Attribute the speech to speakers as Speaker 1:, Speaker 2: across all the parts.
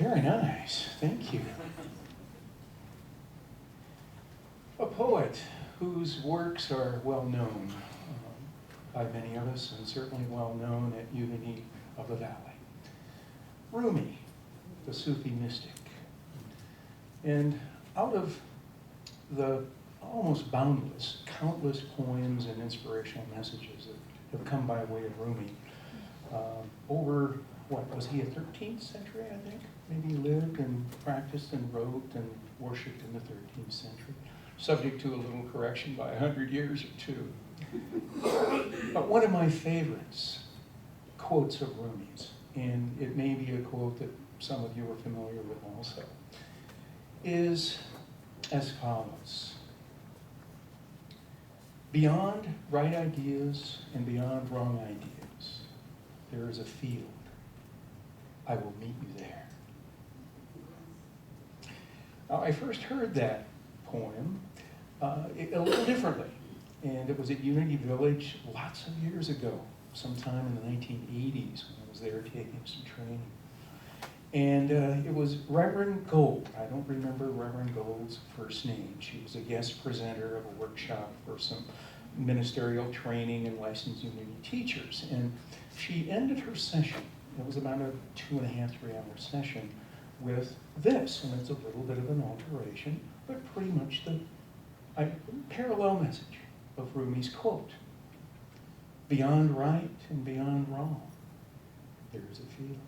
Speaker 1: Very nice, thank you. A poet whose works are well known by many of us, and certainly well known at Unity of the Valley. Rumi, the Sufi mystic. And out of the almost boundless, countless poems and inspirational messages that have come by way of Rumi, over, what, was he a 13th century, I think? Maybe he lived and practiced and wrote and worshipped in the 13th century, subject to a little correction by 100 years or two. But one of my favorites, quotes of Rumi's, and it may be a quote that some of you are familiar with also, is as follows. Beyond right ideas and beyond wrong ideas, there is a field. I will meet you there. Now, I first heard that poem a little differently, and it was at Unity Village lots of years ago, sometime in the 1980s when I was there taking some training. And it was Reverend Gold. I don't remember Reverend Gold's first name. She was a guest presenter of a workshop for some ministerial training and licensed Unity teachers. And she ended her session, it was about a 2.5, 3-hour session, with this, and it's a little bit of an alteration, but pretty much the parallel message of Rumi's quote. Beyond right and beyond wrong, there is a field.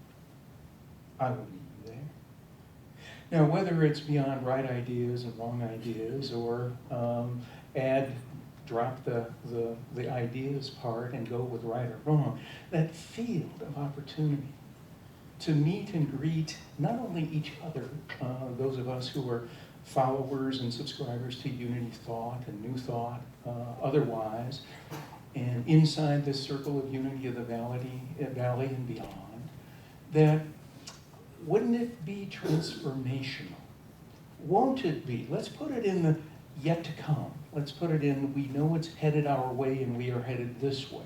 Speaker 1: I will meet you there. Now, whether it's beyond right ideas and wrong ideas, or drop the ideas part and go with right or wrong, that field of opportunity to meet and greet not only each other, those of us who are followers and subscribers to Unity Thought and New Thought, otherwise, and inside this circle of Unity of the Valley and beyond, that wouldn't it be transformational? Won't it be? Let's put it in the yet to come. Let's put it in, we know it's headed our way and we are headed this way.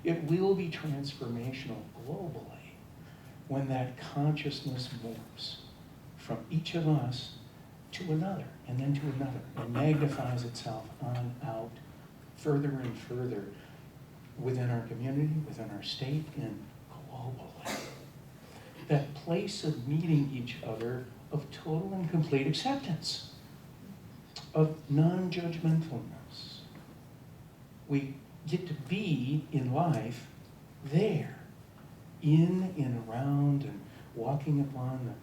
Speaker 1: It will be transformational globally when that consciousness morphs from each of us to another, and then to another, and magnifies itself on out further and further within our community, within our state, and globally. That place of meeting each other of total and complete acceptance, of non-judgmentalness. We get to be in life there, in and around and walking upon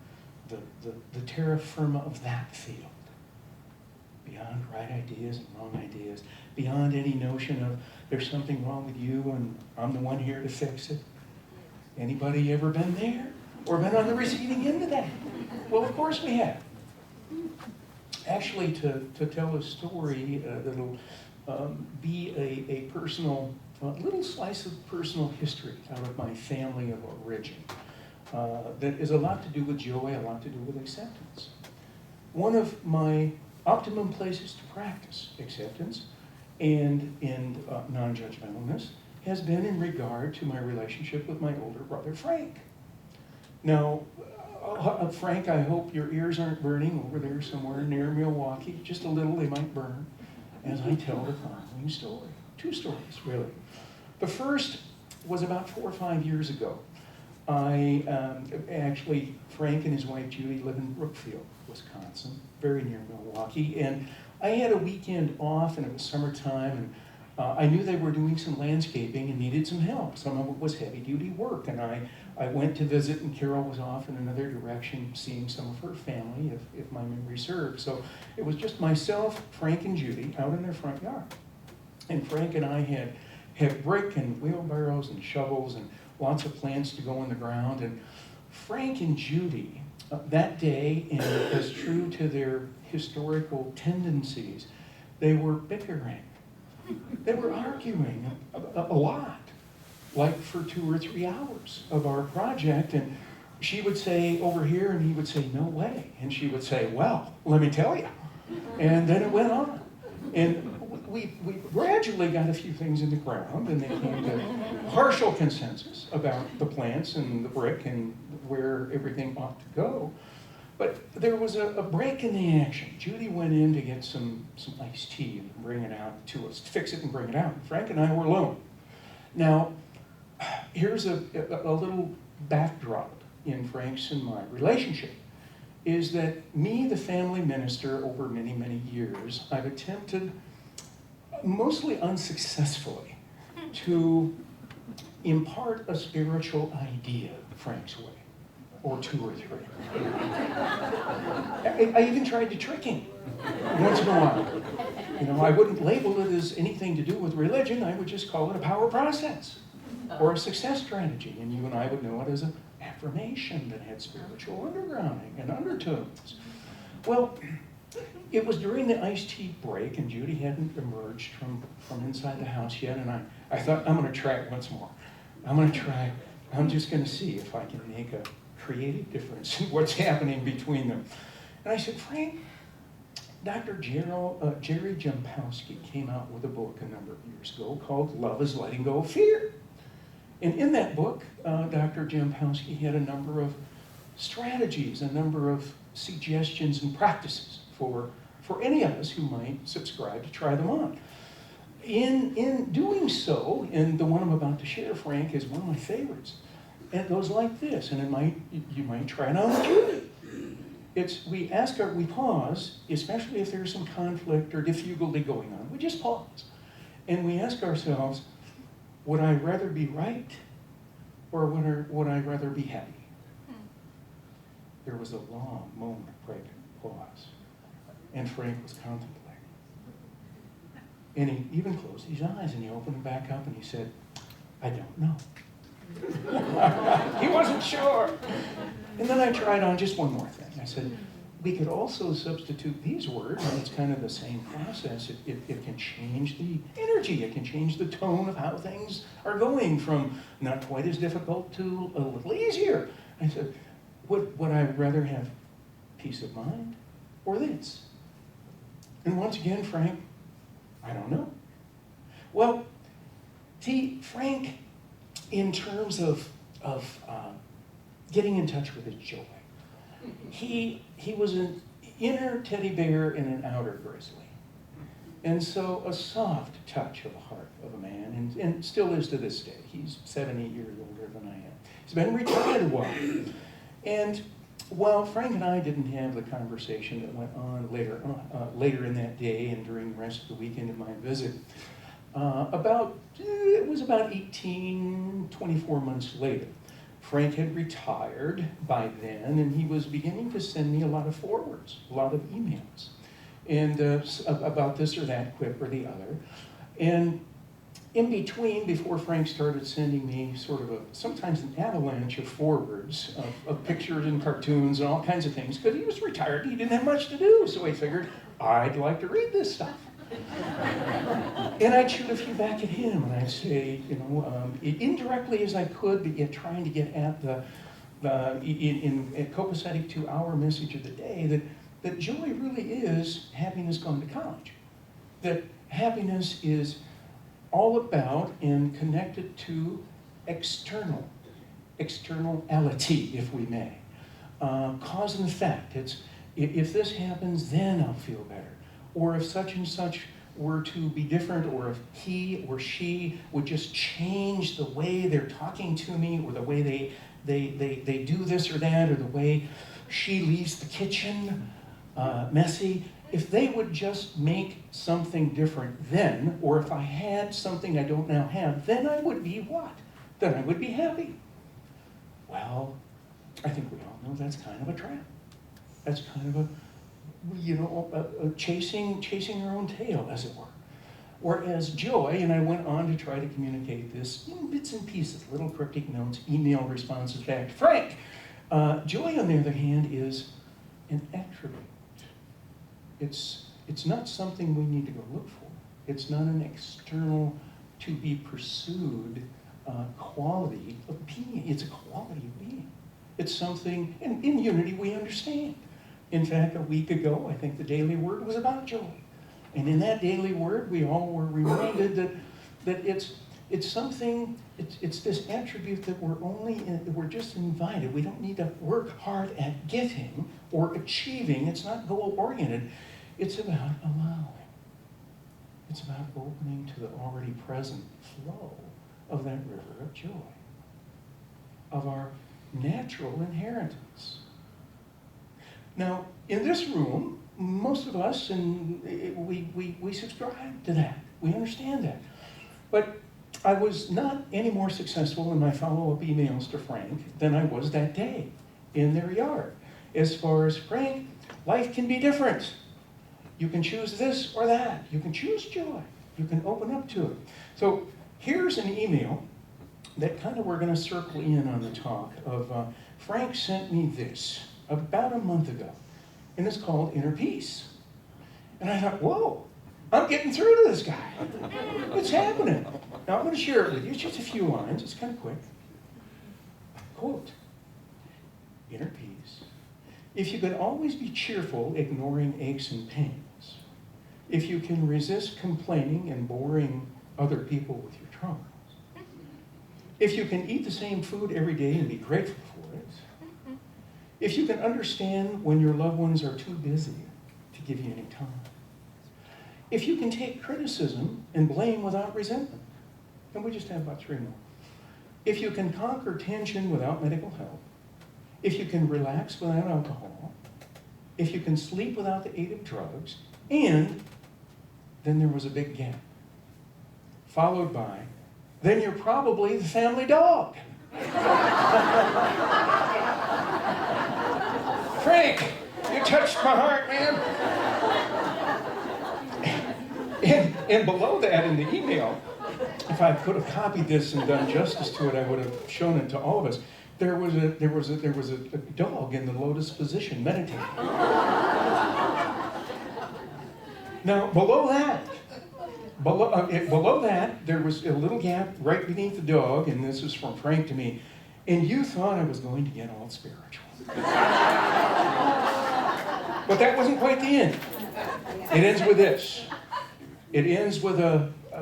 Speaker 1: the terra firma of that field. Beyond right ideas and wrong ideas, beyond any notion of there's something wrong with you and I'm the one here to fix it. Anybody ever been there? Or been on the receiving end of that? Well, of course we have. Actually, to tell a story that'll be a personal, little slice of personal history out of my family of origin. That is a lot to do with joy, a lot to do with acceptance. One of my optimum places to practice acceptance and non-judgmentalness has been in regard to my relationship with my older brother, Frank. Now, Frank, I hope your ears aren't burning over there somewhere near Milwaukee. Just a little, they might burn, as I tell the following story. 2 stories, really. The first was about 4 or 5 years ago. Actually, Frank and his wife Judy live in Brookfield, Wisconsin, very near Milwaukee, and I had a weekend off, and it was summertime, and I knew they were doing some landscaping and needed some help. Some of it was heavy-duty work, and I went to visit, and Carol was off in another direction, seeing some of her family, if my memory serves. So it was just myself, Frank, and Judy out in their front yard. And Frank and I had brick and wheelbarrows and shovels and lots of plants to go in the ground. And Frank and Judy, that day, and as true to their historical tendencies, they were bickering. They were arguing a lot, like for 2 or 3 hours of our project. And she would say over here, and he would say, no way. And she would say, well, let me tell you. And then it went on. And we gradually got a few things in the ground, and they came to partial consensus about the plants and the brick and where everything ought to go. But there was a break in the action. Judy went in to get some iced tea and bring it out to us, fix it and bring it out. Frank and I were alone. Now, here's a little backdrop in Frank's and my relationship, is that me, the family minister, over many, many years, I've attempted, mostly unsuccessfully, to impart a spiritual idea Frank's way, or two or three. I even tried to trick him once in a while. You know, I wouldn't label it as anything to do with religion. I would just call it a power process or a success strategy. And you and I would know it as an affirmation that had spiritual undergrounding and undertones. Well, it was during the iced tea break, and Judy hadn't emerged from inside the house yet, and I thought, I'm going to try it once more. I'm just going to see if I can make a creative difference in what's happening between them. And I said, Frank, Dr. Jerry Jampowski came out with a book a number of years ago called Love is Letting Go of Fear. And in that book, Dr. Jampowski had a number of strategies, a number of suggestions and practices for any of us who might subscribe to try them on. In doing so, and the one I'm about to share, Frank, is one of my favorites. And it goes like this, and you might try it on with Judy. We pause, especially if there's some conflict or difficulty going on. We just pause. And we ask ourselves, would I rather be right, or would I rather be happy? There was a long moment of pregnant pause, and Frank was contemplating. And he even closed his eyes, and he opened them back up, and he said, I don't know. He wasn't sure. And then I tried on just one more thing. I said, we could also substitute these words, and it's kind of the same process. It can change the energy. It can change the tone of how things are going from not quite as difficult to a little easier. I said, would I rather have peace of mind or this? And once again, Frank, I don't know. Well, see, Frank, in terms of getting in touch with his joy, he was an inner teddy bear and an outer grizzly. And so a soft touch of the heart of a man, and still is to this day. He's 7, 8 years older than I am. He's been retired a while. And while Frank and I didn't have the conversation that went on later in that day and during the rest of the weekend of my visit, it was about 24 months later. Frank had retired by then, and he was beginning to send me a lot of forwards, a lot of emails, and about this or that quip or the other. And in between, before Frank started sending me sort of sometimes an avalanche of forwards of pictures and cartoons and all kinds of things, because he was retired and he didn't have much to do, so he figured, I'd like to read this stuff. And I'd shoot a few back at him, and I'd say, indirectly as I could, but yet trying to get at copacetic to our message of the day, that joy really is happiness gone to college. That happiness is all about and connected to externality, if we may. Cause and effect. It's, if this happens, then I'll feel better. Or if such and such were to be different, or if he or she would just change the way they're talking to me, or the way they do this or that, or the way she leaves the kitchen messy, if they would just make something different then, or if I had something I don't now have, then I would be what? Then I would be happy. Well, I think we all know that's kind of a trap. That's kind of chasing our own tail, as it were. Whereas joy, and I went on to try to communicate this in bits and pieces, little cryptic notes, email responses back to Frank. Joy, on the other hand, is an attribute. It's not something we need to go look for. It's not an external, to be pursued quality of being. It's a quality of being. It's something, and in Unity we understand. In fact, a week ago, I think the daily word was about joy. And in that daily word, we all were reminded that it's It's something, it's this attribute that we're just invited. We don't need to work hard at getting or achieving. It's not goal-oriented. It's about allowing. It's about opening to the already present flow of that river of joy, of our natural inheritance. Now, in this room, most of us, and we subscribe to that. We understand that. But I was not any more successful in my follow-up emails to Frank than I was that day in their yard. As far as, Frank, life can be different. You can choose this or that. You can choose joy. You can open up to it. So here's an email that kind of we're going to circle in on the talk of, Frank sent me this about a month ago, and it's called Inner Peace. And I thought, whoa, I'm getting through to this guy. What's happening? Now I'm going to share it with you. It's just a few lines. It's kind of quick. Quote, inner peace. If you can always be cheerful, ignoring aches and pains, if you can resist complaining and boring other people with your troubles, if you can eat the same food every day and be grateful for it, if you can understand when your loved ones are too busy to give you any time, if you can take criticism and blame without resentment, and we just have about 3 more, if you can conquer tension without medical help, if you can relax without alcohol, if you can sleep without the aid of drugs, and then there was a big gap, followed by, then you're probably the family dog. Frank, you touched my heart, man. And below that in the email, if I could have copied this and done justice to it, I would have shown it to all of us. There was a dog in the lotus position meditating. Now below that, there was a little gap right beneath the dog, and this is from Frank to me. And you thought I was going to get all spiritual, but that wasn't quite the end. It ends with this. It ends with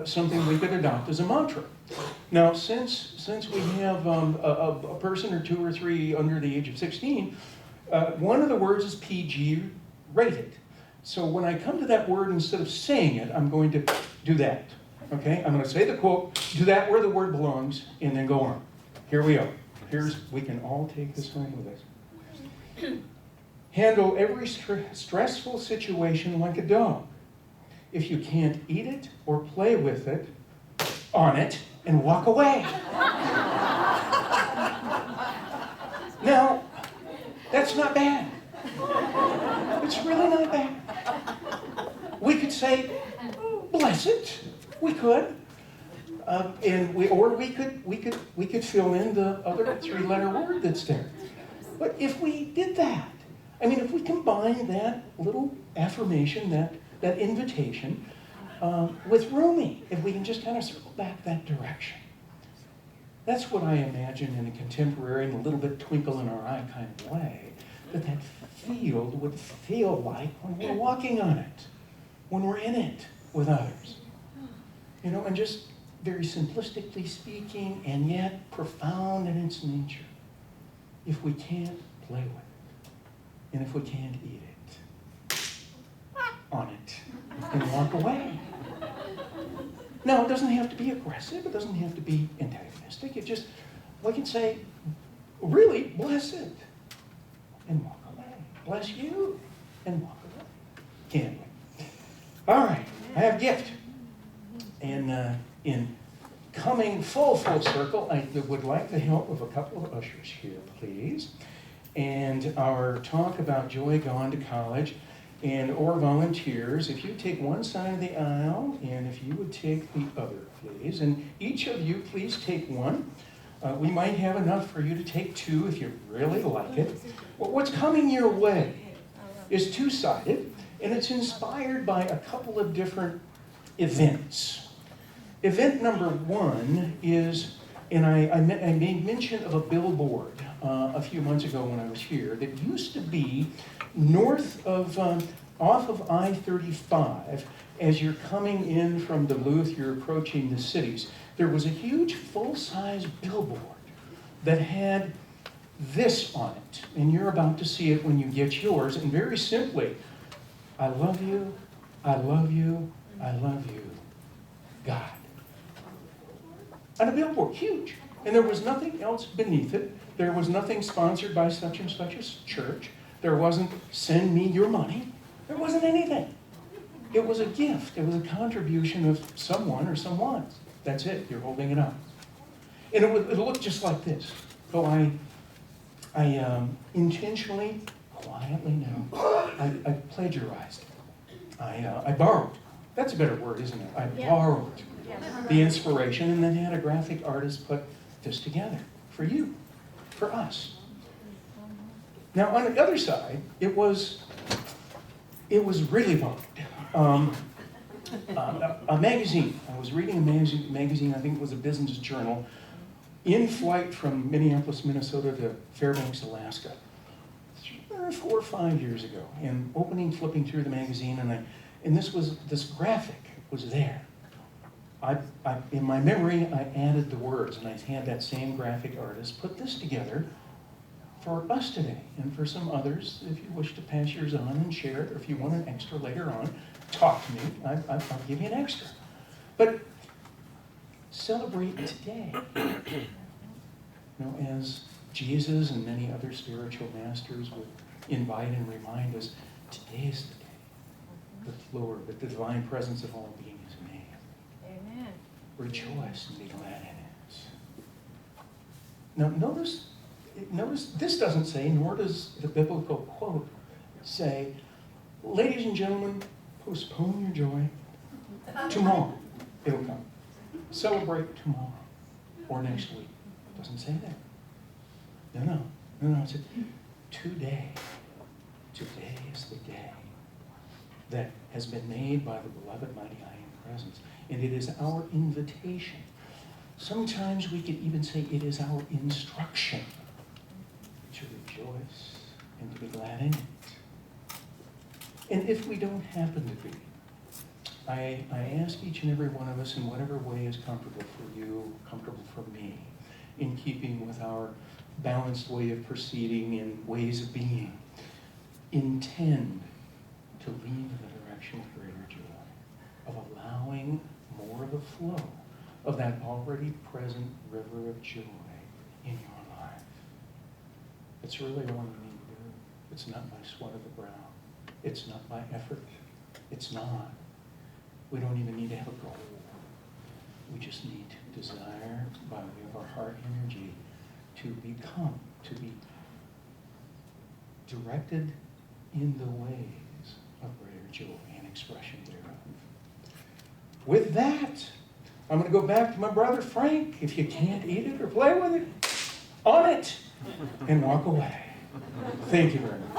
Speaker 1: something we could adopt as a mantra. Now, since we have a person or 2 or 3 under the age of 16, one of the words is PG rated. So when I come to that word, instead of saying it, I'm going to do that. Okay? I'm going to say the quote, do that where the word belongs, and then go on. Here we go. We can all take this home with us. Handle every stressful situation like a dog. If you can't eat it or play with it, on it and walk away. Now, that's not bad. It's really not bad. We could say, bless it. We could. We could fill in the other 3-letter word that's there. But if we did that, if we combine that little affirmation, that invitation, with Rumi, if we can just kind of circle back that direction. That's what I imagine in a contemporary and a little bit twinkle in our eye kind of way, that field would feel like when we're walking on it, when we're in it with others. And just very simplistically speaking, and yet profound in its nature. If we can't play with it, and if we can't eat it, on it, and walk away. Now, it doesn't have to be aggressive. It doesn't have to be antagonistic. It just, we can say, really, bless it, and walk away. Bless you, and walk away. Can't we? All right, I have a gift. And in coming full circle, I would like the help of a couple of ushers here, please. And our talk about joy gone to college, or volunteers, if you take one side of the aisle, and if you would take the other, please. And each of you, please take one. We might have enough for you to take 2 if you really like it. Well, what's coming your way is 2-sided, and it's inspired by a couple of different events. Event number 1 is, and I made mention of a billboard a few months ago when I was here that used to be north of, off of I-35, as you're coming in from Duluth, you're approaching the cities. there was a huge full-size billboard that had this on it, and you're about to see it when you get yours, and very simply, I love you, I love you, I love you, God. On a billboard, huge. And there was nothing else beneath it. There was nothing sponsored by such and such a church. There wasn't, send me your money. There wasn't anything. It was a gift. It was a contribution of someone or someone's. That's it. You're holding it up. And it looked just like this. So I intentionally, quietly now, I plagiarized it. I borrowed. That's a better word, isn't it? I borrowed the inspiration and then had a graphic artist put this together for you, for us. Now, on the other side, it was really bugged. A magazine. I was reading a magazine, I think it was a business journal, in flight from Minneapolis, Minnesota to Fairbanks, Alaska, 4 or 5 years ago. And flipping through the magazine, and this graphic was there. In my memory, I added the words, and I had that same graphic artist put this together for us today, and for some others, if you wish to pass yours on and share it, or if you want an extra later on, talk to me. I'll give you an extra. But celebrate today. As Jesus and many other spiritual masters would invite and remind us, today is the day that the Lord, that the divine presence of all being is made.
Speaker 2: Amen.
Speaker 1: Rejoice and be glad in it. Now notice this doesn't say, nor does the biblical quote say, ladies and gentlemen, postpone your joy. Tomorrow it'll come. Celebrate tomorrow or next week. It doesn't say that. No. It said, today is the day that has been made by the beloved mighty I Am presence. And it is our invitation. Sometimes we could even say it is our instruction to rejoice and to be glad in it. And if we don't happen to be, I ask each and every one of us, in whatever way is comfortable for you, comfortable for me, in keeping with our balanced way of proceeding and ways of being, intend to lean in the direction of greater joy, of allowing more of a flow of that already present river of joy in your life. It's really all you need to do. It's not by sweat of the brow. It's not by effort. It's not. We don't even need to have a goal. We just need to desire, by way of our heart energy, to become, to be directed in the ways of greater joy and expression thereof. With that, I'm going to go back to my brother Frank, if you can't eat it or play with it, on it, and walk away. Thank you very much.